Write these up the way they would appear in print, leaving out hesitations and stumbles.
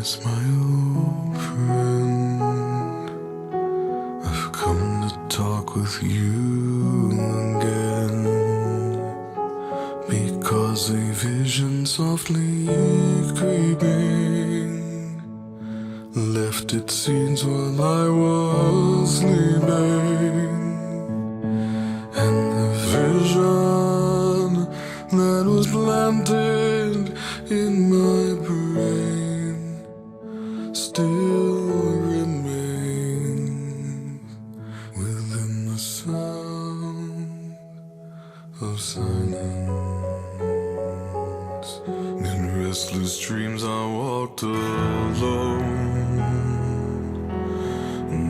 Yes, my old friend, I've come to talk with you again, because a vision softly creeping left its scenes while I was sleeping, and the vision that was planted in my brain still remains within the sound of silence. In restless dreams I walked alone,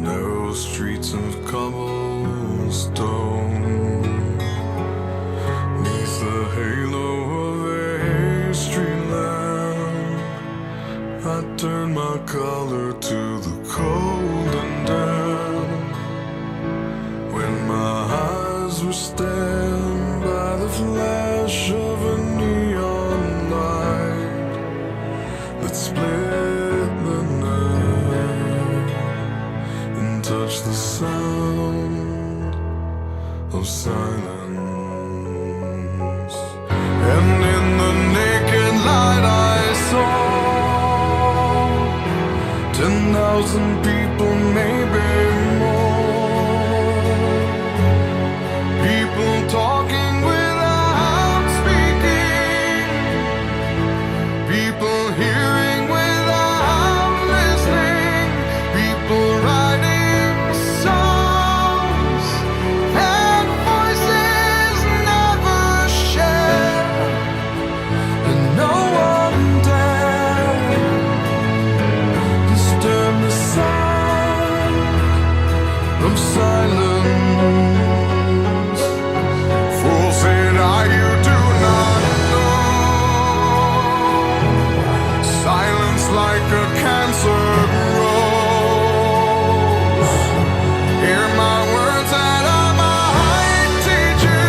narrow streets of cobblestone, neath the halo of a street lamp. I turned my collar to the cold and damp, when my eyes were stabbed by the flash of a neon light that split the night and touched the sound of silence. And in the naked light I saw 10,000 people, maybe more. People talking without speaking, people hearing without listening, people writing songs that voices never share, and no one dared disturb the sound of silence. Fool, said I, you do not know. Silence like a cancer grows. Hear my words that I might teach you.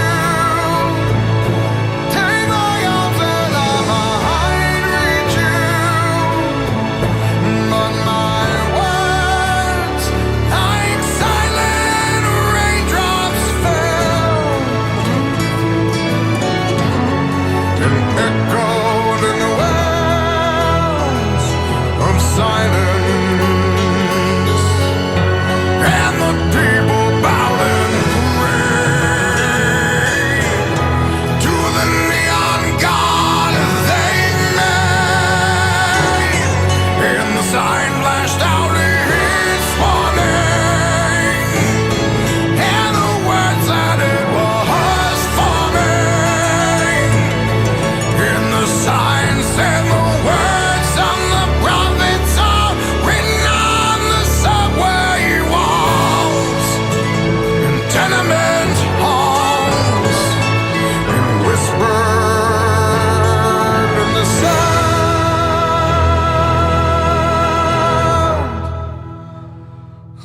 Take my arms that I might reach you. But my words, like silent raindrops, fell and echoed in the wells of silence, and the people bowed and prayed to the neon god they made, and the sign flashed out its warning, and the words that it was forming, and the sign said the words of the prophets are written on the subway walls, in tenement halls, and whispered in the sound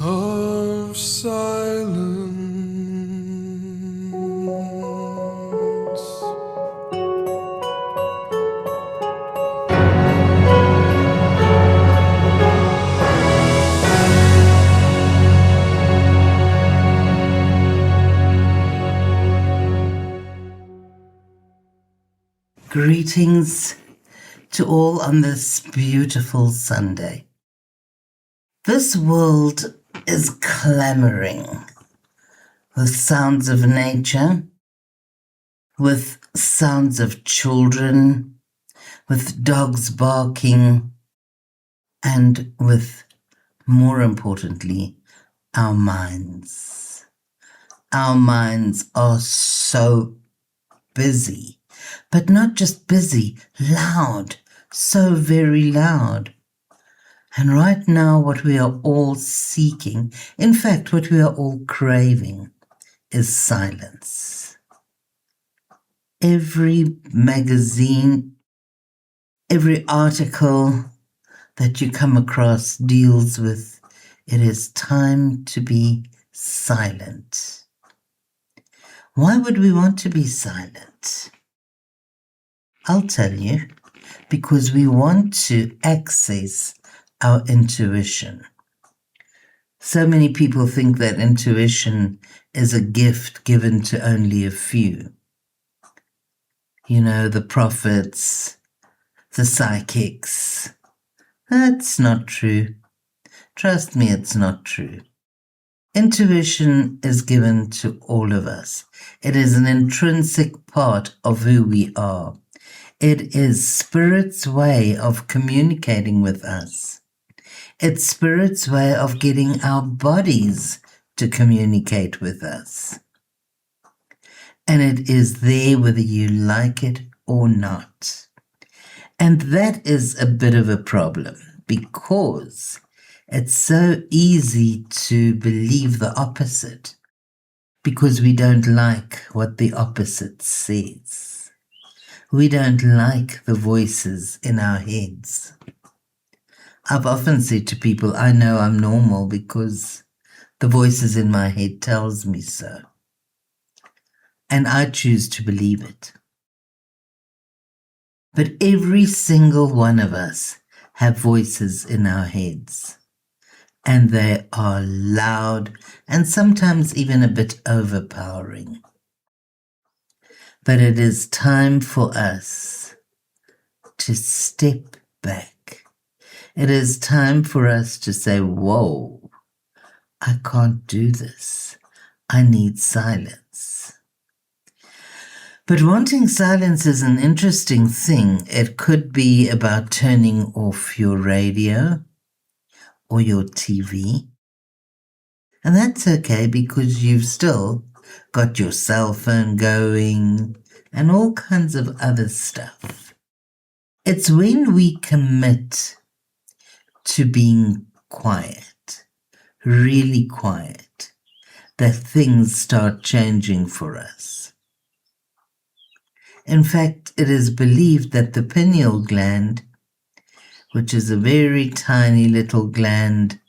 of silence. Greetings to all on this beautiful Sunday. This world is clamoring with sounds of nature, with sounds of children, with dogs barking, and with, more importantly, our minds. Our minds are so busy. But not just busy, loud, so very loud. And right now what we are all seeking, in fact what we are all craving, is silence. Every magazine, every article that you come across deals with, it is time to be silent. Why would we want to be silent? I'll tell you, because we want to access our intuition. So many people think that intuition is a gift given to only a few. You know, the prophets, the psychics. That's not true. Trust me, it's not true. Intuition is given to all of us. It is an intrinsic part of who we are. It is Spirit's way of communicating with us. It's Spirit's way of getting our bodies to communicate with us. And it is there whether you like it or not. And that is a bit of a problem because it's so easy to believe the opposite because we don't like what the opposite says. We don't like the voices in our heads. I've often said to people, I know I'm normal because the voices in my head tells me so. And I choose to believe it. But every single one of us have voices in our heads. And they are loud and sometimes even a bit overpowering. But it is time for us to step back. It is time for us to say, whoa, I can't do this. I need silence. But wanting silence is an interesting thing. It could be about turning off your radio or your TV. And that's okay because you've still got your cell phone going and all kinds of other stuff. It's when we commit to being quiet, really quiet, that things start changing for us. In fact, it is believed that the pineal gland, which is a very tiny little gland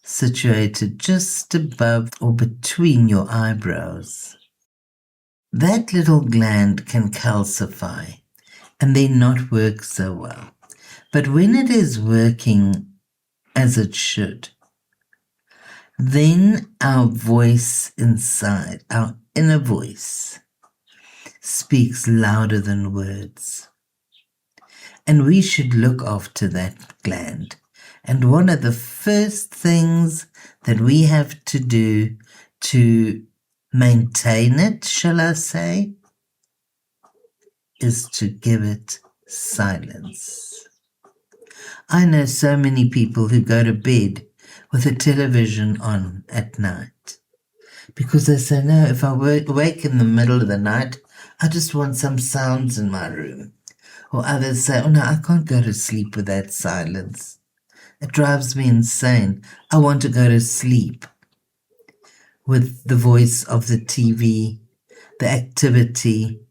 situated just above or between your eyebrows, that little gland can calcify and then not work so well. But when it is working as it should, then our voice inside, our inner voice, speaks louder than words. And we should look after that gland. And one of the first things that we have to do to maintain it, shall I say, is to give it silence. I know so many people who go to bed with a television on at night because they say, no, if I wake in the middle of the night, I just want some sounds in my room. Or others say, oh no, I can't go to sleep with that silence. It drives me insane. I want to go to sleep with the voice of the TV, the activity.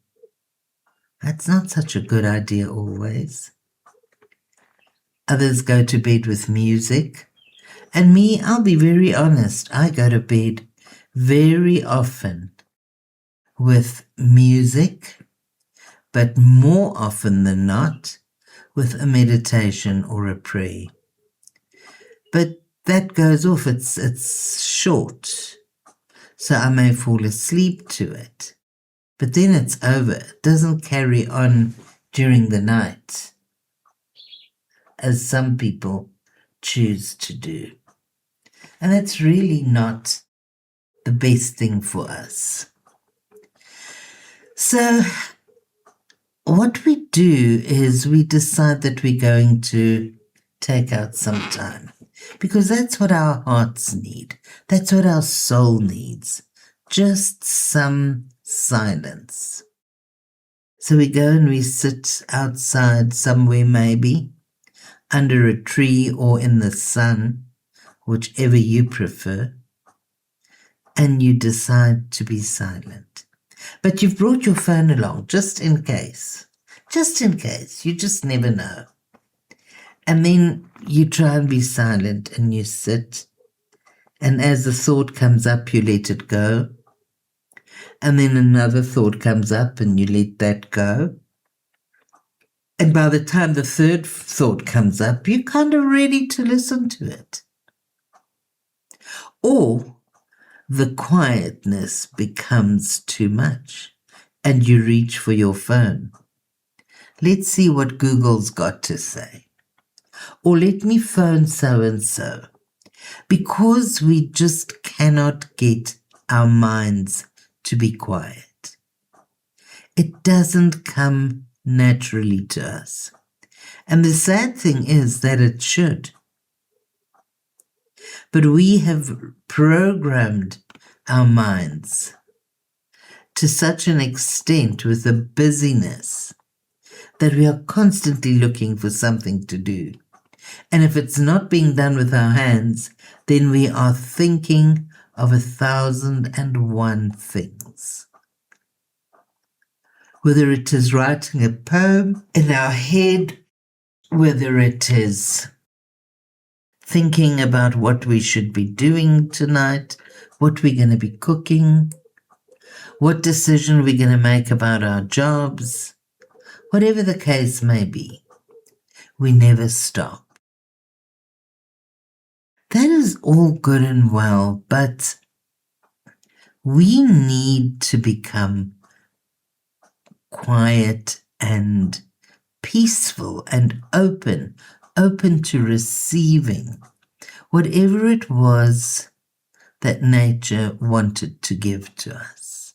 That's not such a good idea always. Others go to bed with music. And me, I'll be very honest, I go to bed very often with music, but more often than not with a meditation or a prayer. But that goes off, it's short, so I may fall asleep to it. But then it's over. It doesn't carry on during the night, as some people choose to do. And that's really not the best thing for us. So what we do is we decide that we're going to take out some time because that's what our hearts need. That's what our soul needs. Just some silence. So we go and we sit outside somewhere, maybe under a tree or in the sun, whichever you prefer, and you decide to be silent. But you've brought your phone along just in case. Just in case. You just never know. And then you try and be silent and you sit. And as the thought comes up, you let it go. And then another thought comes up and you let that go. And by the time the third thought comes up, you're kind of ready to listen to it. Or the quietness becomes too much and you reach for your phone. Let's see what Google's got to say. Or let me phone so-and-so. Because we just cannot get our minds to be quiet. It doesn't come naturally to us. And the sad thing is that it should. But we have programmed our minds to such an extent with the busyness that we are constantly looking for something to do. And if it's not being done with our hands, then we are thinking of 1,001 things. Whether it is writing a poem in our head, whether it is thinking about what we should be doing tonight, what we're going to be cooking, what decision we're going to make about our jobs, whatever the case may be, we never stop. That is all good and well, but we need to become quiet and peaceful and open to receiving whatever it was that nature wanted to give to us.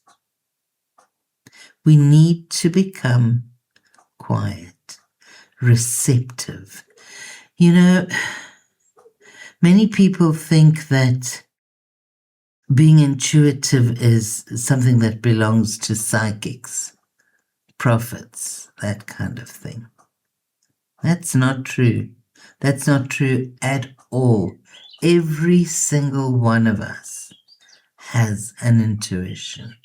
We need to become quiet, receptive. You know, many people think that being intuitive is something that belongs to psychics, prophets, that kind of thing. That's not true. That's not true at all. Every single one of us has an intuition.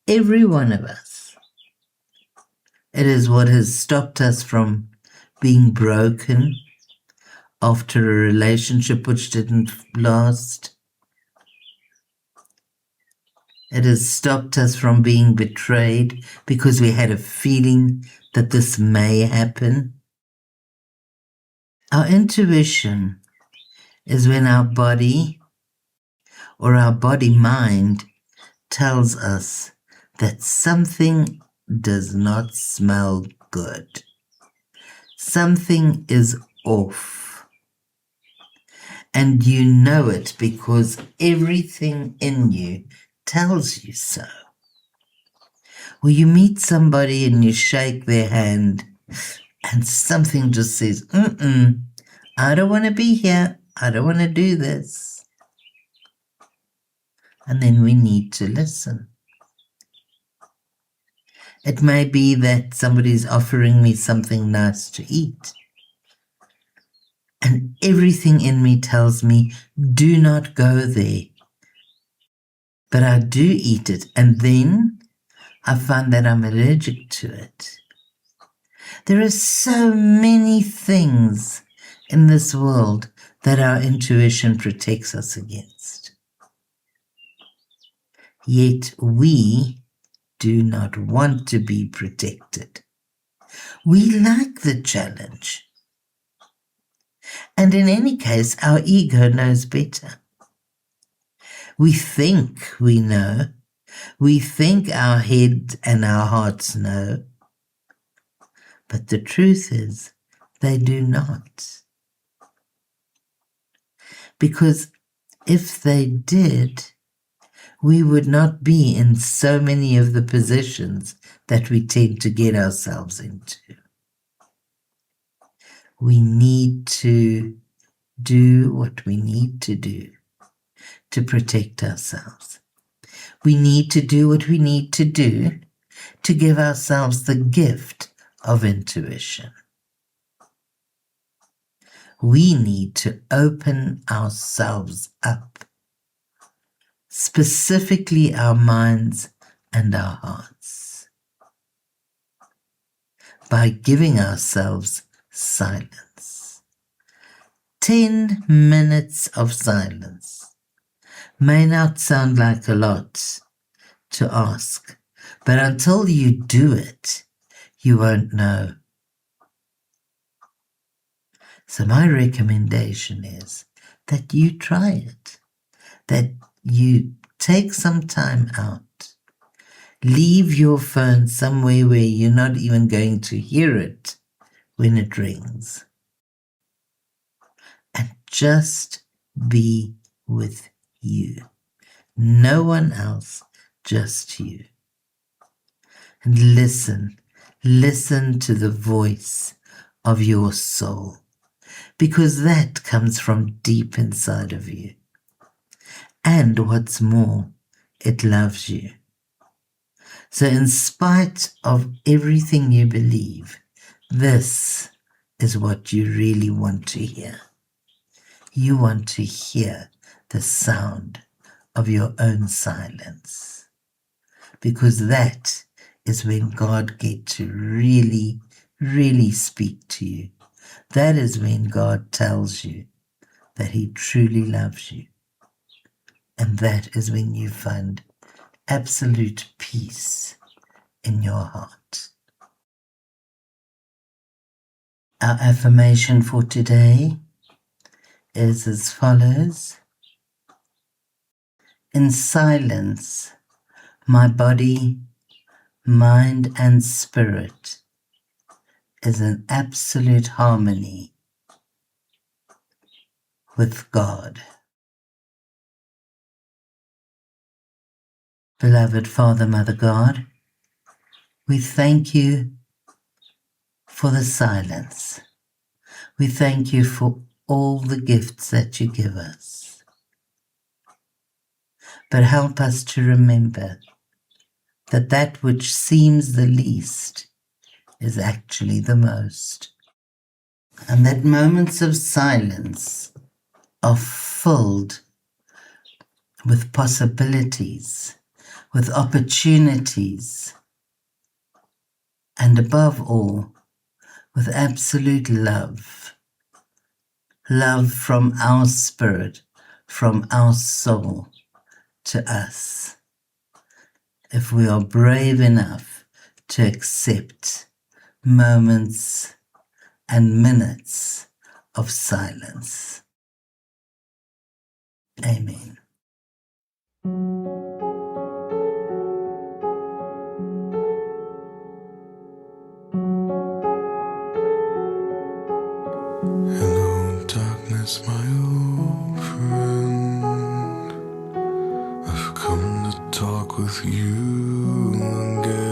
Every one of us. It is what has stopped us from being broken after a relationship which didn't last. It has stopped us from being betrayed because we had a feeling that this may happen. Our intuition is when our body or our body-mind tells us that something does not smell good. Something is off. And you know it because everything in you tells you so. Or you meet somebody and you shake their hand and something just says, I don't want to be here. I don't want to do this. And then we need to listen. It may be that somebody's offering me something nice to eat. And everything in me tells me, do not go there. But I do eat it, and then I find that I'm allergic to it. There are so many things in this world that our intuition protects us against. Yet we do not want to be protected. We like the challenge. And in any case, our ego knows better. We think we know. We think our head and our hearts know. But the truth is, they do not. Because if they did, we would not be in so many of the positions that we tend to get ourselves into. We need to do what we need to do to protect ourselves. We need to do what we need to do to give ourselves the gift of intuition. We need to open ourselves up, specifically our minds and our hearts, by giving ourselves silence. 10 minutes of silence may not sound like a lot to ask, but until you do it, you won't know. So my recommendation is that you try it, that you take some time out, leave your phone somewhere where you're not even going to hear it when it rings, and just be with you. No one else, just you. And listen to the voice of your soul, because that comes from deep inside of you. And what's more, it loves you. So in spite of everything you believe, this is what you really want to hear. You want to hear the sound of your own silence, because that is when God gets to really, really speak to you. That is when God tells you that He truly loves you. And that is when you find absolute peace in your heart. Our affirmation for today is as follows. In silence, my body, mind, and spirit is in absolute harmony with God. Beloved Father, Mother God, we thank you for the silence. We thank you for all the gifts that you give us. But help us to remember that that which seems the least is actually the most. And that moments of silence are filled with possibilities, with opportunities, and above all, with absolute love. Love from our spirit, from our soul to us. If we are brave enough to accept moments and minutes of silence. Amen. Hello, darkness, my old friend. I've come to talk with you again.